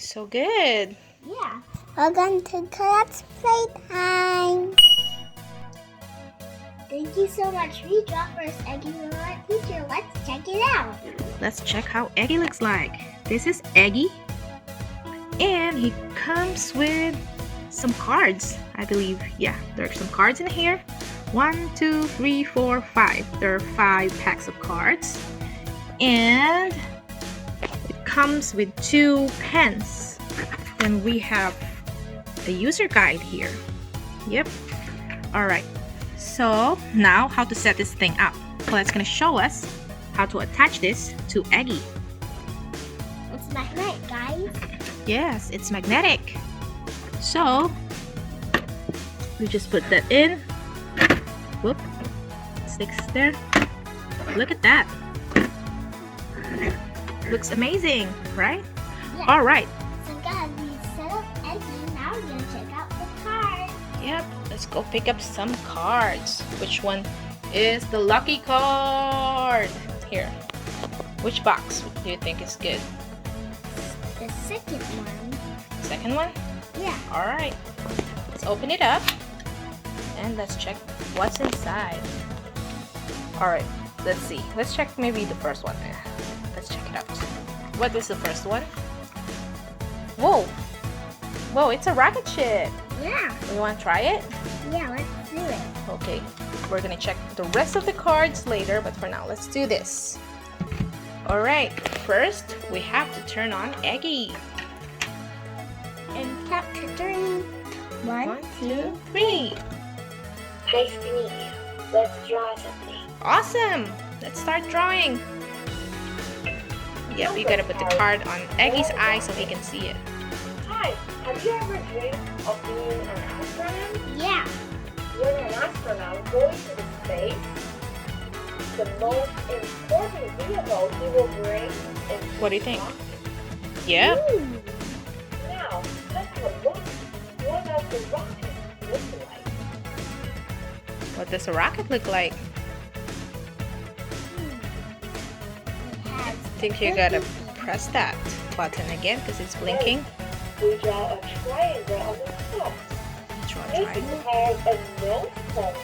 So good. Yeah. Welcome to Colette's Playtime. Thank you so much, WEDRAW Eggy Robot Teacher. Let's check it out. Let's check how Eggy looks like. This is Eggy. And he comes with some cards, I believe. Yeah, there are some cards in here. 1, 2, 3, 4, 5. There are 5 packs of cards. And it comes with 2 pens. Then we have the user guide here. Yep. Alright. So now how to set this thing up. Colette's gonna show us how to attach this to Eggy. It's magnetic, guys. Yes, it's magnetic. So we just put that in. Whoop. Sticks there. Look at that. Looks amazing, right? Yeah. Alright. So guys, we set up Eggy. Now we're gonna check out the cards. Yep, let's go pick up some cards. Which one is the lucky card? Here. Which box do you think is good? The second one. Second one? Yeah. Alright. Let's open it up. And let's check what's inside. Alright, let's see. Let's check maybe the first one. Let's check it out. What is the first one? Whoa! Whoa, it's a rocket ship. Yeah. You want to try it? Yeah, let's do it. Okay, we're gonna check the rest of the cards later, but for now, let's do this. Alright, first we have to turn on Eggy. And count to 3. 1, 2, 3. Nice to meet you. Let's draw something. Awesome! Let's start drawing. Yep, you gotta put the card on Eggy's eye so he can see it. Hi, have you ever dreamed of being an astronaut? Yeah. When an astronaut goes to space, the most important vehicle he will bring is What do you think? rocket. Yep. Ooh. Now, let's have a look. What does the rocket look like? What does a rocket look like? I think you gotta press that button again because it's blinking. We draw a triangle on the top. Draw a This triangle. is called a nose cone.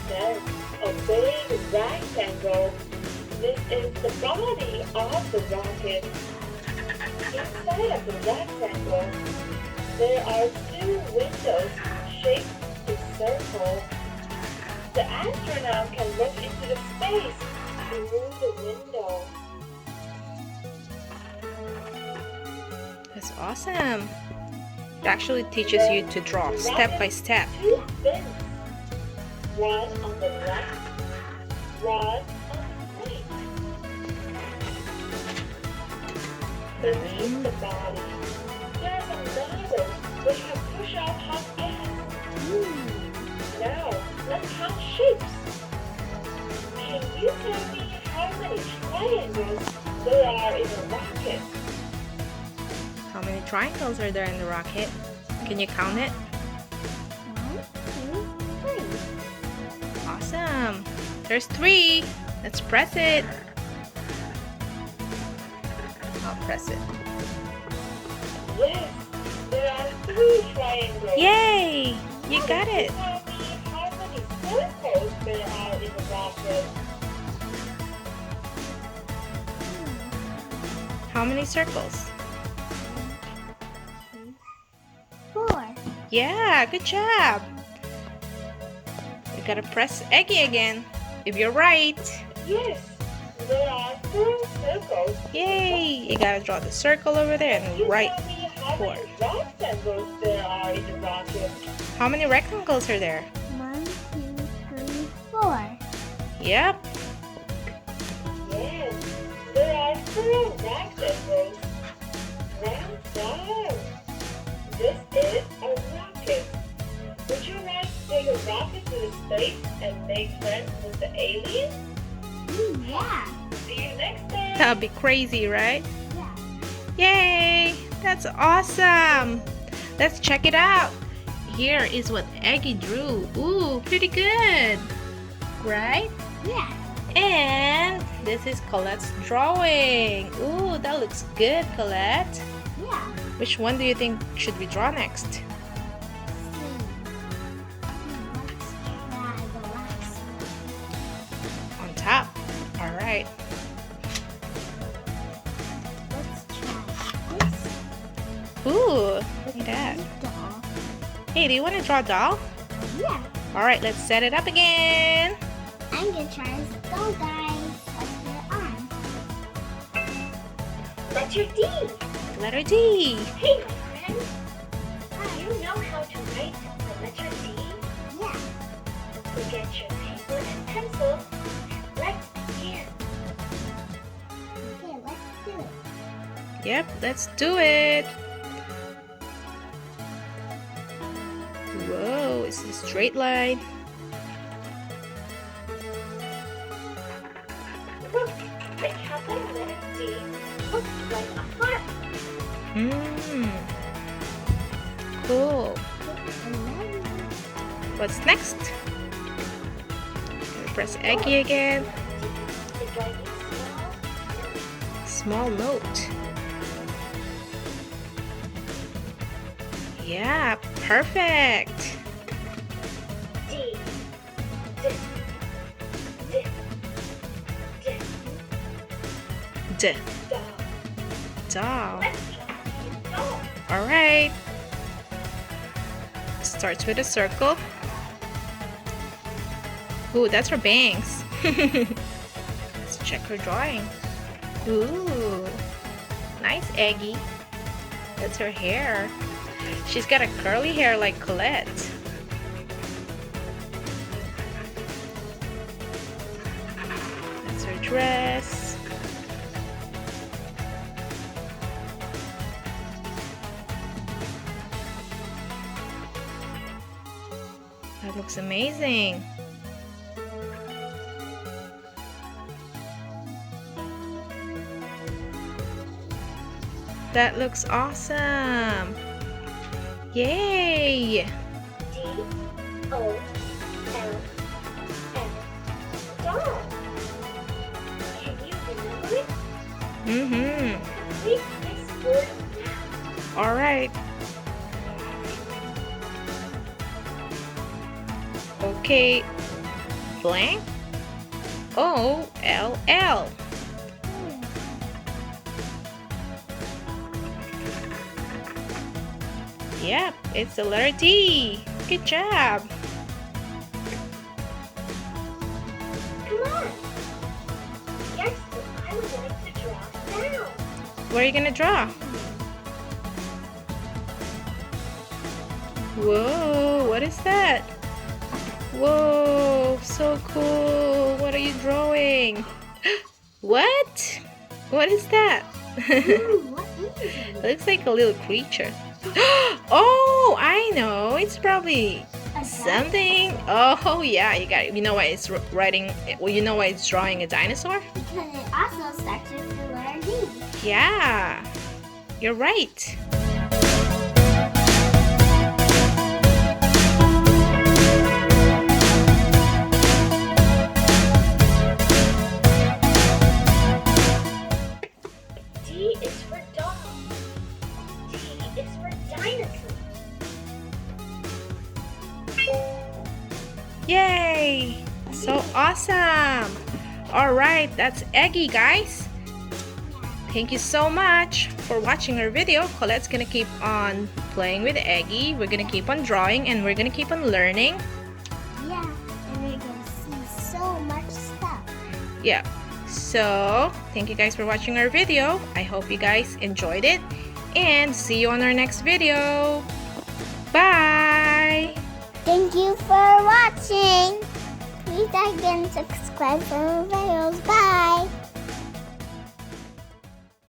Then a big rectangle. This is the body of the rocket. Inside of the rectangle, there are 2 windows shaped to circle. The astronaut can look into the space through the window. That's awesome. It actually teaches you to draw step by step. 2 fins. One on the left, one on the right. Beneath the body, there are some nozzles which can push out hot gas. Now, let's count shapes. Can you tell me how many triangles there are in a rocket? How many triangles are there in the rocket? Can you count it? 1, 2, 3. Awesome. There's 3. Let's press it. I'll press it. Yes, there are 3 triangles. Yay! You got it. Tell me how many circles there are in a rocket. How many circles? 4. Yeah, good job. You gotta press Eggy again. If you're right. Yes, there are 4 circles. Yay! You gotta draw the circle over there Can and you right. tell me how many rectangles there are in the rocket? How many rectangles are there? 1, 2, 3, 4. Yep. Yes, there are 4 rectangles. Well done. This is a rocket. Would you like to take a rocket to the space and make friends with the aliens? Yeah. See you next time. That'd be crazy, right? Yeah. Yay! That's awesome! Let's check it out. Here is what Eggy drew. Ooh, pretty good. right? Yeah. And this is Colette's drawing. Ooh, that looks good, Colette. Yeah. Which one do you think should we draw next? Let's try the last one. On top. All right. Let's try this. Ooh, look at that. Doll. Hey, do you want to draw a doll? Yeah. All right, let's set it up again. I'm gonna try this doll, guys. Let's put it on. Letter D. Letter D. Hey, my friend. Do you know how to write the letter D? Yeah. So get your paper and pencil. Let's begin. Okay, let's do it. Yep, let's do it. Whoa, it's a straight line. Look, the capital letter D looks like a heart. Cool. And then What's next? Press Eggy again. It's like a Small note. Yeah, perfect. D. D. D. D. D. Doll. Doll. Let's draw a doll. All right. Starts with a circle. Ooh, that's her bangs. Let's check her drawing. Ooh, nice, Eggy. That's her hair. She's got a curly hair like Colette. That's her dress. That looks amazing. That looks awesome. Yay! D-O-L-L. Doll. Can you remember it? Read this word now. All right. Okay. Blank. O-L-L. Yep, it's the letter D. Good job. Come on. Guess what I would like to draw now. What are you gonna draw? Whoa, what is that? Whoa, so cool. What are you drawing? What? What is that? what is it? Looks like a little creature. Oh, I know. It's probably something. Oh, yeah, you got it. You know why it's writing? Well, you know why it's drawing a dinosaur? Because it also starts with the letter D. Yeah, you're right. D is for dog. D is for dinosaur. Yay! So awesome! All right, that's Eggy, guys. Thank you so much for watching our video. Colette's gonna keep on playing with Eggy. We're gonna keep on drawing and we're gonna keep on learning. Yeah, and we're going to see so much stuff. Yeah. So, thank you guys for watching our video. I hope you guys enjoyed it. And see you on our next video. Bye! Thank you for watching. Please like and subscribe for more videos. Bye.